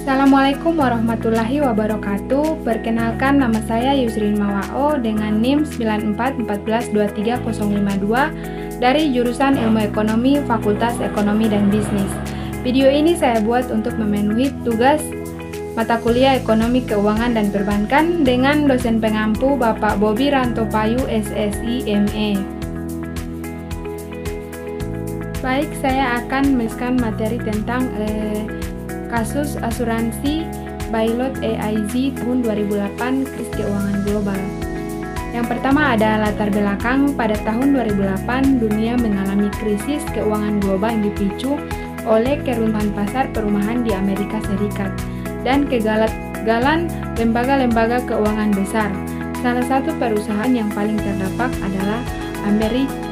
Assalamualaikum warahmatullahi wabarakatuh. Perkenalkan, nama saya Yusrin Mawao dengan NIM 94142352 dari jurusan Ilmu Ekonomi Fakultas Ekonomi dan Bisnis. Video ini saya buat untuk memenuhi tugas mata kuliah Ekonomi Keuangan dan Perbankan dengan dosen pengampu Bapak Bobi Rantopayu SSI ME. Baik, saya akan menuliskan materi tentang kasus asuransi Bailot AIZ tahun 2008 krisis keuangan global. Yang pertama ada latar belakang. Pada tahun 2008 dunia mengalami krisis keuangan global yang dipicu oleh keruntuhan pasar perumahan di Amerika Serikat dan kegagalan lembaga-lembaga keuangan besar. Salah satu perusahaan yang paling terdampak adalah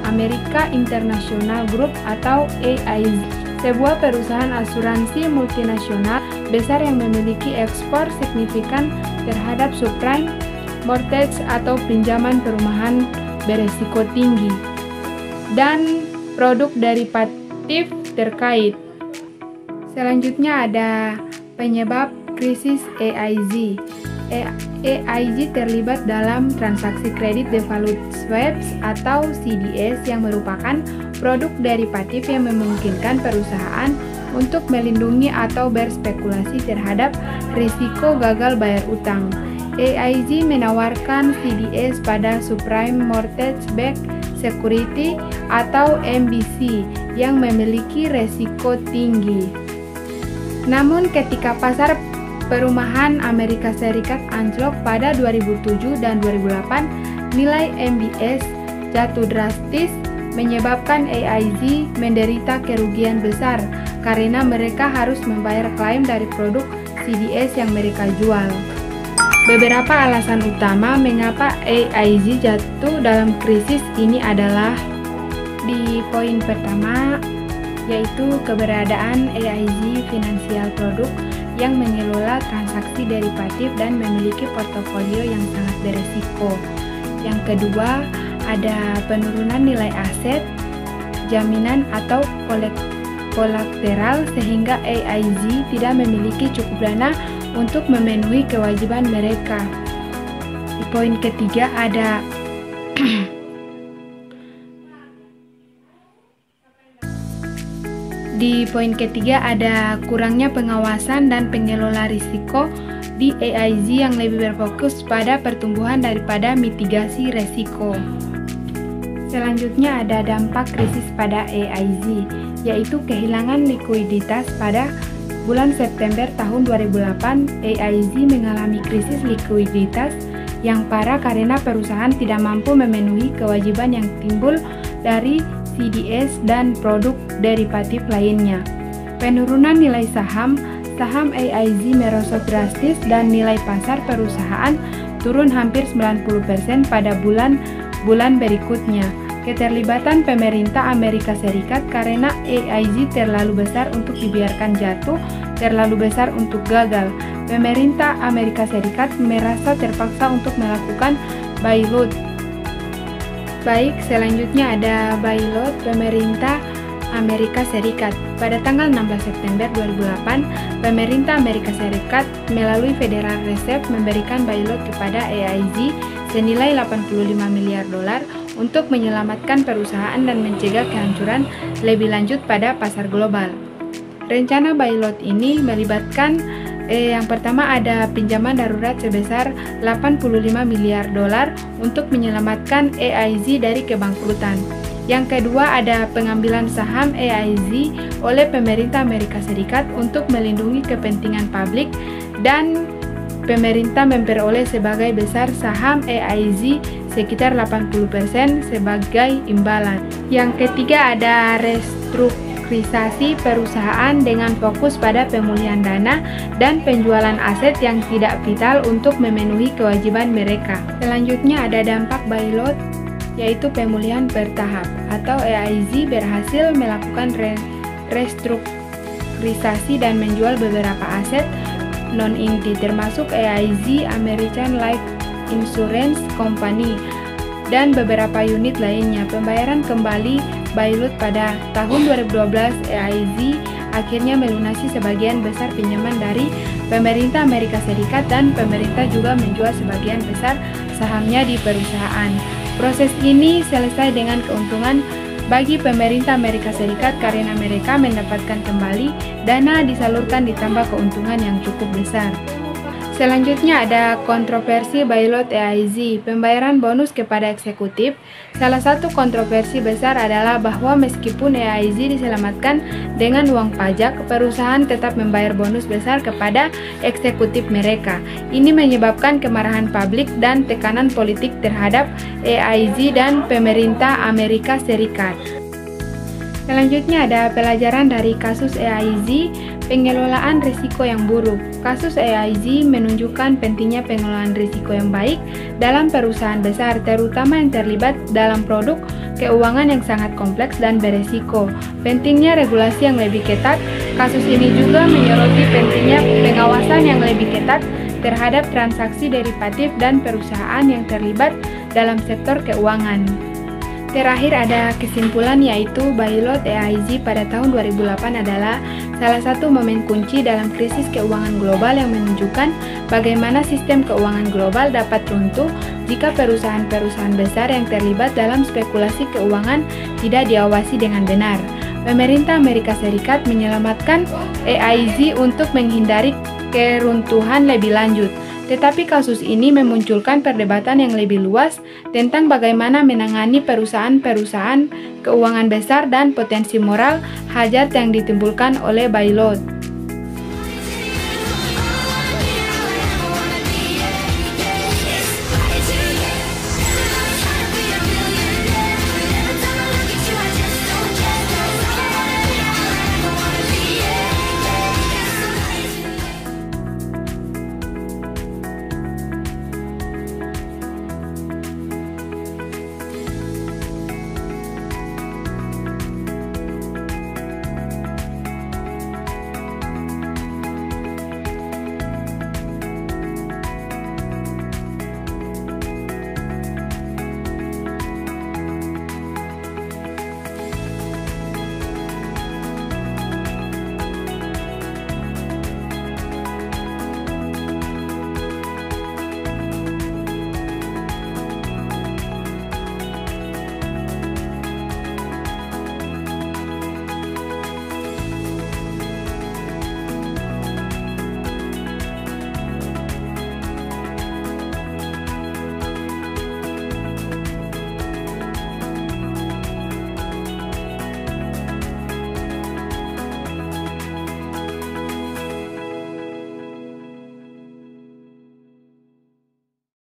Amerika International Group atau AIZ, sebuah perusahaan asuransi multinasional besar yang memiliki ekspor signifikan terhadap subprime mortgage atau pinjaman perumahan beresiko tinggi dan produk derivatif terkait. Selanjutnya ada penyebab krisis AIZ. AIZ terlibat dalam transaksi kredit default swaps atau CDS yang merupakan produk derivatif yang memungkinkan perusahaan untuk melindungi atau berspekulasi terhadap risiko gagal bayar utang. AIZ menawarkan CDS pada subprime mortgage backed security atau MBS yang memiliki risiko tinggi. Namun ketika pasar perumahan Amerika Serikat anjlok pada 2007 dan 2008, nilai MBS jatuh drastis menyebabkan AIZ menderita kerugian besar karena mereka harus membayar klaim dari produk CDS yang mereka jual. Beberapa alasan utama mengapa AIZ jatuh dalam krisis ini adalah di poin pertama, yaitu keberadaan AIZ Financial Product yang mengelola transaksi derivatif dan memiliki portofolio yang sangat beresiko. Yang kedua, ada penurunan nilai aset, jaminan atau kolateral sehingga AIZ tidak memiliki cukup dana untuk memenuhi kewajiban mereka. Di poin ketiga ada kurangnya pengawasan dan pengelola risiko di AIZ yang lebih berfokus pada pertumbuhan daripada mitigasi risiko. Selanjutnya ada dampak krisis pada AIZ, yaitu kehilangan likuiditas. Pada bulan September tahun 2008, AIZ mengalami krisis likuiditas yang parah karena perusahaan tidak mampu memenuhi kewajiban yang timbul dari CDS dan produk derivatif lainnya. Penurunan nilai saham AIZ merosot drastis dan nilai pasar perusahaan turun hampir 90% pada bulan berikutnya. Keterlibatan pemerintah Amerika Serikat karena AIZ terlalu besar untuk dibiarkan jatuh, terlalu besar untuk gagal. Pemerintah Amerika Serikat merasa terpaksa untuk melakukan bailout. Baik, selanjutnya ada bailout pemerintah Amerika Serikat. Pada tanggal 16 September 2008, pemerintah Amerika Serikat melalui Federal Reserve memberikan bailout kepada AIZ senilai 85 miliar dolar untuk menyelamatkan perusahaan dan mencegah kehancuran lebih lanjut pada pasar global. Rencana bailout ini melibatkan yang pertama ada pinjaman darurat sebesar 85 miliar dolar untuk menyelamatkan AIZ dari kebangkrutan. Yang kedua ada pengambilan saham AIZ oleh pemerintah Amerika Serikat untuk melindungi kepentingan publik dan pemerintah memperoleh sebagai besar saham AIZ sekitar 80% sebagai imbalan. Yang ketiga ada restrukturisasi perusahaan dengan fokus pada pemulihan dana dan penjualan aset yang tidak vital untuk memenuhi kewajiban mereka. Selanjutnya ada dampak bailout, yaitu pemulihan bertahap atau AIZ berhasil melakukan restrukturisasi dan menjual beberapa aset non-inti termasuk AIZ American Life Insurance Company dan beberapa unit lainnya. Pembayaran kembali bailout pada tahun 2012 AIZ akhirnya melunasi sebagian besar pinjaman dari pemerintah Amerika Serikat dan pemerintah juga menjual sebagian besar sahamnya di perusahaan. Proses ini selesai dengan keuntungan bagi pemerintah Amerika Serikat karena mereka mendapatkan kembali dana disalurkan ditambah keuntungan yang cukup besar. Selanjutnya ada kontroversi Bailout AIZ, pembayaran bonus kepada eksekutif. Salah satu kontroversi besar adalah bahwa meskipun AIZ diselamatkan dengan uang pajak, perusahaan tetap membayar bonus besar kepada eksekutif mereka. Ini menyebabkan kemarahan publik dan tekanan politik terhadap AIZ dan pemerintah Amerika Serikat. Selanjutnya ada pelajaran dari kasus AIZ, pengelolaan risiko yang buruk. Kasus AIZ menunjukkan pentingnya pengelolaan risiko yang baik dalam perusahaan besar, terutama yang terlibat dalam produk keuangan yang sangat kompleks dan beresiko. Pentingnya regulasi yang lebih ketat. Kasus ini juga menyoroti pentingnya pengawasan yang lebih ketat terhadap transaksi derivatif dan perusahaan yang terlibat dalam sektor keuangan. Terakhir ada kesimpulan, yaitu Bailout AIZ pada tahun 2008 adalah salah satu momen kunci dalam krisis keuangan global yang menunjukkan bagaimana sistem keuangan global dapat runtuh jika perusahaan-perusahaan besar yang terlibat dalam spekulasi keuangan tidak diawasi dengan benar. Pemerintah Amerika Serikat menyelamatkan AIZ untuk menghindari keruntuhan lebih lanjut. Tetapi kasus ini memunculkan perdebatan yang lebih luas tentang bagaimana menangani perusahaan-perusahaan keuangan besar dan potensi moral hajat yang ditimbulkan oleh bailout.